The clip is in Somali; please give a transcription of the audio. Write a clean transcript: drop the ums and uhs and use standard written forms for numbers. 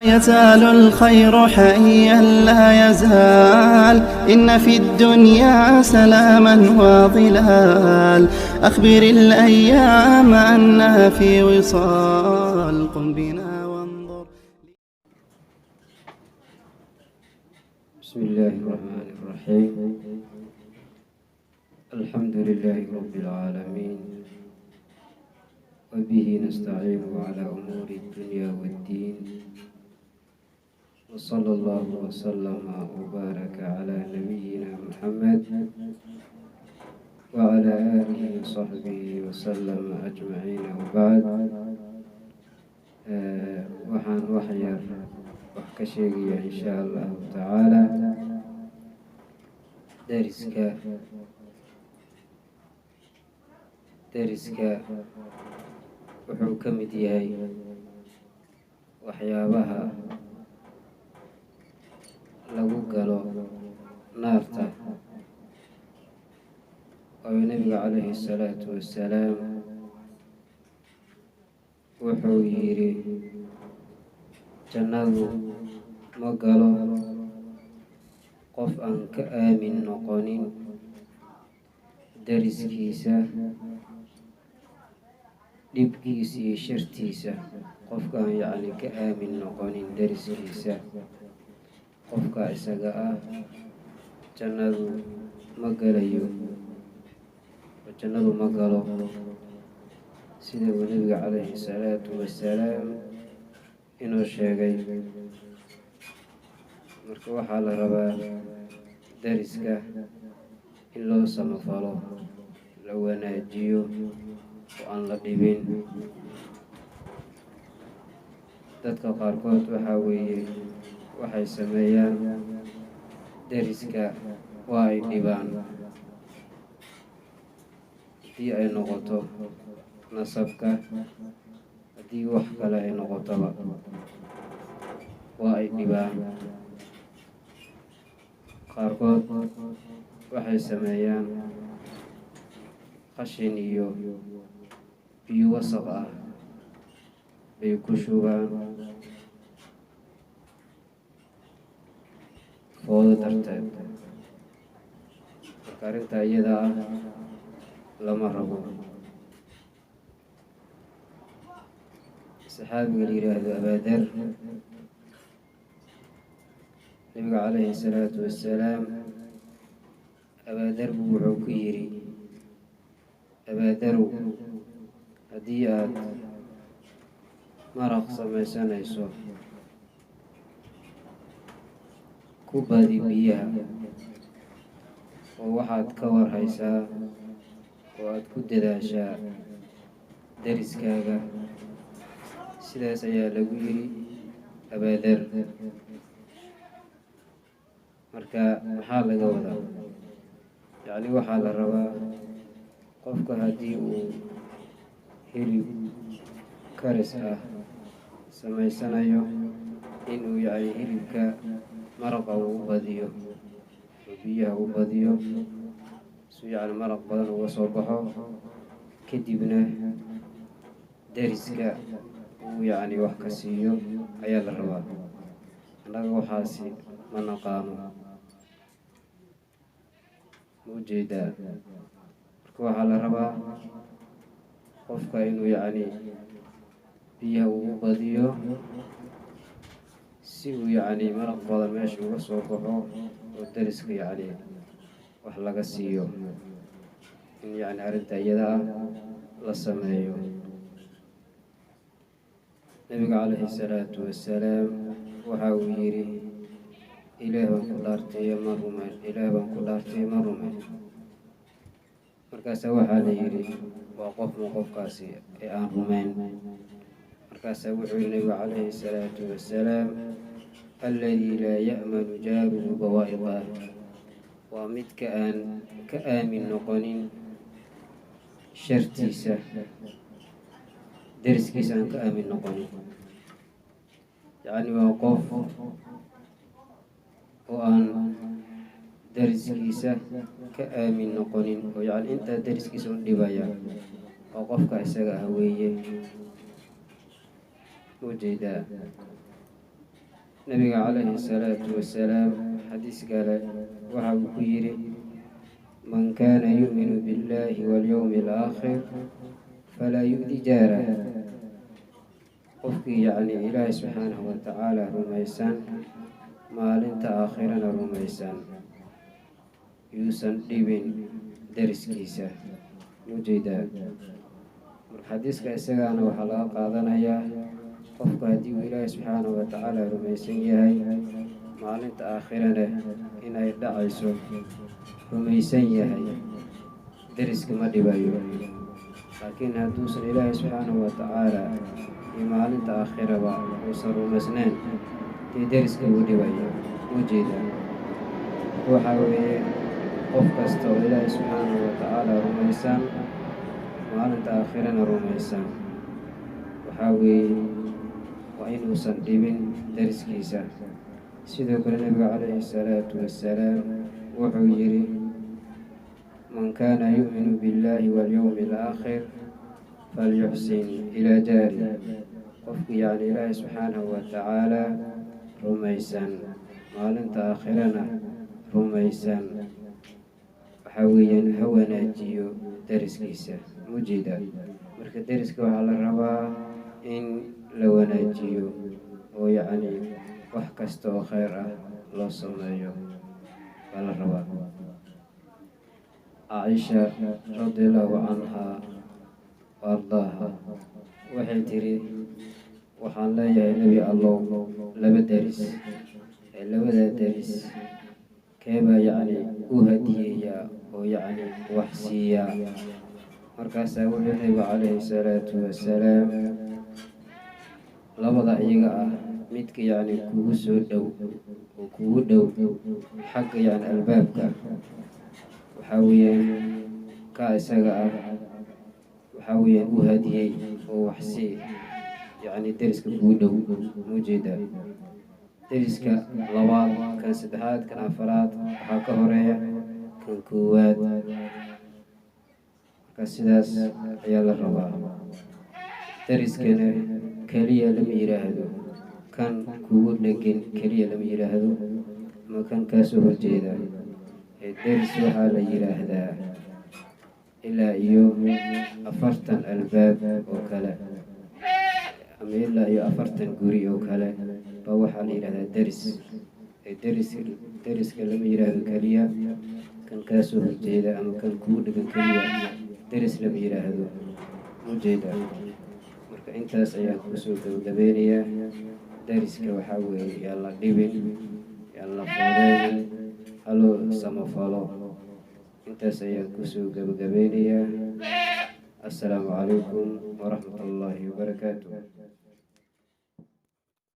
يزال الخير حيا لا يزال إن في الدنيا سلاما وظلال أخبر الأيام أنها في وصال قم بنا وانظر. بسم الله الرحمن الرحيم. الحمد لله رب العالمين، وبه نستعين على أمور الدنيا والدين، وصلى الله وسلم وبارك على نبينا محمد وعلى آله وصحبه وسلم أجمعين. وبعد waxaan wax ka sheegaya in sha allahu tacaala deriska wuxuu ka mid yahay waxyaabaha lagu galo naarta oo nabiga calayhi salaatu wassalaam wuxuu yidhi jannadu ma galo qof aan ka aamin noqonin deriskiisa dhibkiisa iyo shartiisa. qofka aan ka aamin noqonin deriskiisa, qofka isaga ah jannadu ma galayo, jannadu ma galo sida uu nabiga calayhi salaatu wassalaam inuu sheegay. marka waxaa la rabaa deriska in loo samafalo, la wanaajiyo oo aan la dhibin. dadka qaarkood waxay sameeyaan deriska waa ay dhibaan, haddii ay noqoto nasabka, haddii wax kale ay noqotoba waa ay dhibaan. qaarkood waxay sameeyaan qashin iyo biyo wasaq ah bay ku shubaan foodo darteed. marka arrinta iyada ah lama rabo. saxaabiga la yidhaahdo abaadar, nabiga calayhi salaatu wassalaam abaadar buu wuxuu ku yidhi, abaadarow, haddii aad maraq samaysanayso ku badi biyaha, oo waxaad ka warhaysaa oo aad ku dadaashaa deriskaaga. sidaas ayaa lagu yidhi abaadar. marka maxaa laga wadaa? waxaa la rabaa qofka haddii uu hilib karis ah samaysanayo inuu hilibka maraqa uu badiyo oo biyaha u badiyo si maraq badan uga soo baxo, kadibna deriska uu wax ka siiyo ayaa la rabaa. annaga waxaasi ma naqaano, ma ujeedaa? marka waxaa la rabaa qofka inuu biyaha uu badiyo si uu maraq badan meesha uga soo baxo oo deriska wax laga siiyo. in arrinta iyada ah la sameeyo. nabiga calayhi salaatu wassalaam waxa uu yidhi, ilaah baan ku dhaartay ma rumayn. markaasaa waxaa la yidhi, waa qofkaasi ee aan rumayn. markaasaa wuxuu yidhi nabiga calayhi salaatu wassalaam, alladii laa ya'manu jaaruhu bawaa'iqah, waa midka aan ka aamin noqonin shartiisa, deriskiisa aan ka aamin noqonin. waa qof oo aan deriskiisa ka aamin noqonin, oo intaa deriskiisa u dhibaya, oo qofka isaga ah weeye. ujeedaa nabiga calayhi salaatu wasalaam xadiis kale waxa uu ku yidhi man kaana yu'minu biاllahi walyowmi alaakhir falaa yu'di jaarah. qofkii yacni ilaahay subxaanahu watacaala rumaysan maalinta aakhirana rumaysan yuusan dhibin deriskiisa. ujeedaa marka xadiiska isagaana waxaa laga qaadanayaa qofku haddii uu ilaahay subxaanahu watacaala rumaysan yahay maalinta aakhirana inay dhacayso rumaysan yahay deriska ma dhibayo. laakiin hadduusan ilaahay subxaanahu watacaala iyo maalinta aakhiraba uusan rumaysnayn dee deriska uu dhibaya. ujeedaa waxaa weeye qof kasta oo ilaahay subxaanahu watacaala rumaysan maalinta aakhirana rumaysan waxaa weeye waa inuusan dhibin deriskiisa. sidoo kale nabiga calayhi salaatu wasalaam wuxuu yidhi man kaana yu'minu biاllahi walyowmi alaakhir falyuxsin ilaa jaari. qofkii yacni ilaahay subxaanahu watacaala rumaysan maalinta aakhirana rumaysan waxaa weeyaan ha wanaajiyo deriskiisa. ujeeda marka deriska waxaa la rabaa in la wanaajiyo oo yacni wax kasta oo khayr ah loo sameeyo baa la rabaa. caaisha radiallahu canhaa waardaaha waxay tiri waxaan leeyahay nebi allow laba deris labadaa deris keebaa yacni u hadiyeeyaa oo yacni wax siiyaa. markaasaa wuxuu nabigu calayhi salaatu wasalaam labada iyaga ah midka yacni kugu soo dhow oo kugu dhow xagga yacni albaabka waxaa weeyaan ka isaga ah waxaa weeyaan u hadiyey oo wax sii yacni deriska kugu dhow. ujeedaa deriska labaad kan saddexaad kan afaraad waxaa ka horeeya kan koowaad. marka sidaas ayaa la rabaa. deriskana keliya lama yidhaahdo kan kugu dhegan keliya lama yidhaahdo ama kan kaasoo horjeeda. deris waxaa la yidhaahdaa ilaa iyo 40 albaab oo kale ama ilaa iyo 40 guri oo kale baa waxaa la yidhahdaa deris. deriska lama yidhaahdo keliya kan kaasoo horjeeda ama kan kugu dhegan keliya deris lama yidhaahdo. ujeedaa marka intaas ayaan kusoo gabagabeynayaa. deriska waxaa weeye yaan la dhibin, yaan la foodeyn, haloo samafalo. intaas ayaan kusoo gabagabeynayaa. assalaamu calaykum waraxmat ullaahi wabarakaatuh.